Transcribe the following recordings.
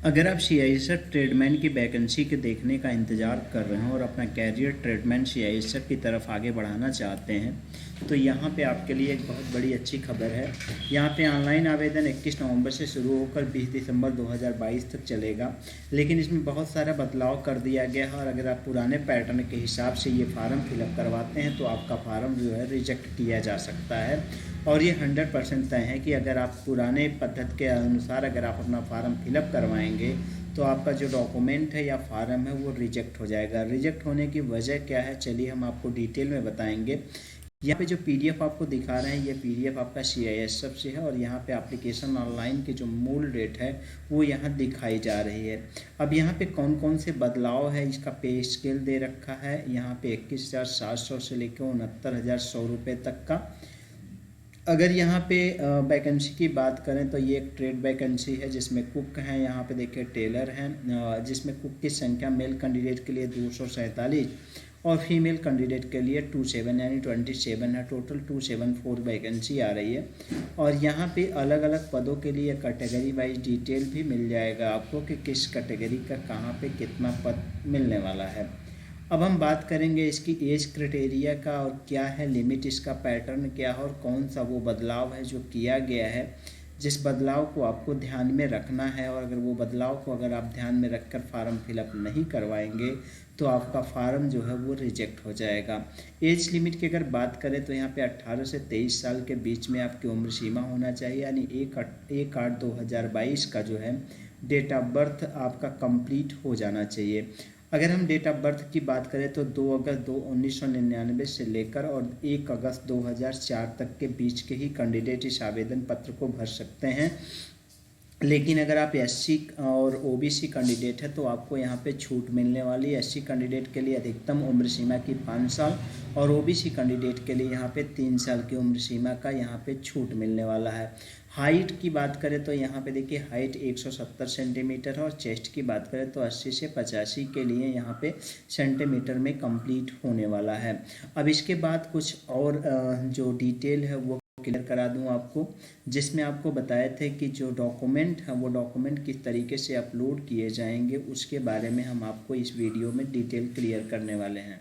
अगर आप CISF tradesman की वैकेंसी के देखने का इंतज़ार कर रहे हैं और अपना कैरियर ट्रेडमैन सीआईएसएफ की तरफ आगे बढ़ाना चाहते हैं तो यहाँ पे आपके लिए एक बहुत बड़ी अच्छी खबर है। यहाँ पे ऑनलाइन आवेदन 21 नवंबर से शुरू होकर 20 दिसंबर 2022 तक चलेगा, लेकिन इसमें बहुत सारा बदलाव कर दिया गया है और अगर आप पुराने पैटर्न के हिसाब से ये फार्म फिलअप करवाते हैं तो आपका फार्म जो है रिजेक्ट किया जा सकता है। और ये 100% तय है कि अगर आप पुराने पद्धति के अनुसार अगर आप अपना फार्म फिलअप करवाएंगे तो आपका जो डॉक्यूमेंट है या फार्म है वो रिजेक्ट हो जाएगा। रिजेक्ट होने की वजह क्या है, चलिए हम आपको डिटेल में बताएंगे। यहाँ पे जो पीडीएफ आपको दिखा रहे हैं ये पीडीएफ आपका सीआईएसएफ से है और यहाँ पे एप्लीकेशन ऑनलाइन की जो मूल डेट है वो यहाँ दिखाई जा रही है। अब यहाँ पे कौन कौन से बदलाव है, इसका पे स्केल दे रखा है यहाँ पे 21,700 से लेकर 69,100 रुपये तक का। अगर यहाँ पे वैकेंसी की बात करें तो ये एक ट्रेड वैकेंसी है जिसमें कुक हैं, यहाँ पे देखिए टेलर हैं, जिसमें कुक की संख्या मेल कैंडिडेट के लिए 247 और फीमेल कैंडिडेट के लिए 27 यानी 27 है। टोटल 274 वैकेंसी आ रही है और यहाँ पे अलग अलग पदों के लिए कैटेगरी वाइज डिटेल भी मिल जाएगा आपको कि किस कैटेगरी का कहाँ पे कितना पद मिलने वाला है। अब हम बात करेंगे इसकी एज क्राइटेरिया का और क्या है लिमिट, इसका पैटर्न क्या है और कौन सा वो बदलाव है जो किया गया है, जिस बदलाव को आपको ध्यान में रखना है। और अगर वो बदलाव को अगर आप ध्यान में रखकर फार्म फिलअप नहीं करवाएंगे तो आपका फार्म जो है वो रिजेक्ट हो जाएगा। एज लिमिट की अगर बात करें तो यहाँ पे 18 से 23 साल के बीच में आपकी उम्र सीमा होना चाहिए, यानी 1/8/2022 का जो है डेट ऑफ बर्थ आपका कंप्लीट हो जाना चाहिए। अगर हम डेट ऑफ बर्थ की बात करें तो 2 अगस्त 1999 से लेकर और 1 अगस्त 2004 तक के बीच के ही कैंडिडेट इस आवेदन पत्र को भर सकते हैं। लेकिन अगर आप एससी और ओबीसी कैंडिडेट है तो आपको यहाँ पे छूट मिलने वाली है। एससी कैंडिडेट के लिए अधिकतम उम्र सीमा की 5 साल और ओबीसी कैंडिडेट के लिए यहाँ पे 3 साल की उम्र सीमा का यहाँ पे छूट मिलने वाला है। हाइट की बात करें तो यहाँ पे देखिए हाइट 170 सेंटीमीटर है और चेस्ट की बात करें तो 80 से 85 के लिए यहाँ पे सेंटीमीटर में कंप्लीट होने वाला है। अब इसके बाद कुछ और जो डिटेल है वो क्लियर करा दूं आपको, जिसमें आपको बताए थे कि जो डॉक्यूमेंट है वो डॉक्यूमेंट किस तरीके से अपलोड किए जाएंगे उसके बारे में हम आपको इस वीडियो में डिटेल क्लियर करने वाले हैं।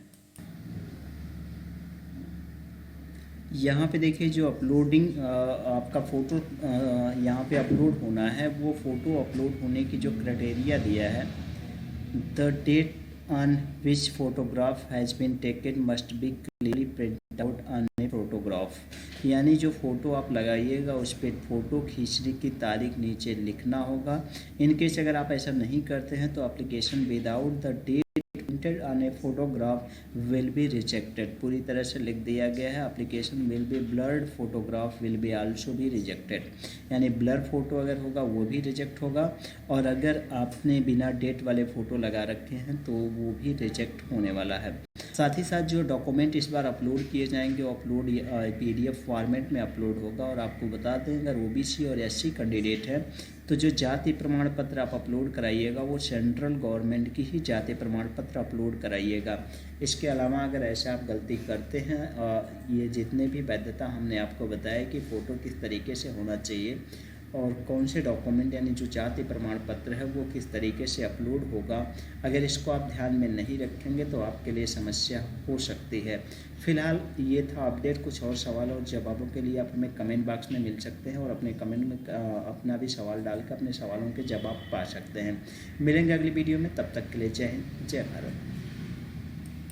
यहाँ पे देखिए जो अपलोडिंग आपका फ़ोटो यहाँ पे अपलोड होना है, वो फ़ोटो अपलोड होने की जो क्राइटेरिया दिया है, the date on which photograph has been taken must be clearly print out on a photograph, यानी जो फ़ोटो आप लगाइएगा उस पर फ़ोटो खींचने की तारीख नीचे लिखना होगा। इनकेस अगर आप ऐसा नहीं करते हैं तो application without the date printed on a photograph will be rejected, पूरी तरह से लिख दिया गया है। Application will be blurred, photograph will be also be rejected, यानी ब्लर फोटो अगर होगा वो भी रिजेक्ट होगा और अगर आपने बिना डेट वाले फ़ोटो लगा रखे हैं तो वो भी रिजेक्ट होने वाला है। साथ ही साथ जो डॉक्यूमेंट इस बार अपलोड किए जाएंगे वो अपलोड पीडीएफ फॉर्मेट में अपलोड होगा। और आपको बता दें अगर ओबीसी और एससी कैंडिडेट है तो जो जाति प्रमाण पत्र आप अपलोड कराइएगा वो सेंट्रल गवर्नमेंट की ही जाति प्रमाण पत्र अपलोड कराइएगा। इसके अलावा अगर ऐसा आप गलती करते हैं, ये जितने भी वैधता हमने आपको बताया कि फ़ोटो किस तरीके से होना चाहिए और कौन से डॉक्यूमेंट यानी जो जाति प्रमाण पत्र है वो किस तरीके से अपलोड होगा, अगर इसको आप ध्यान में नहीं रखेंगे तो आपके लिए समस्या हो सकती है। फ़िलहाल ये था अपडेट। कुछ और सवाल और जवाबों के लिए आप हमें कमेंट बॉक्स में मिल सकते हैं और अपने कमेंट में अपना भी सवाल डालकर अपने सवालों के जवाब पा सकते हैं। मिलेंगे अगली वीडियो में, तब तक के लिए जय हिंद, जय भारत।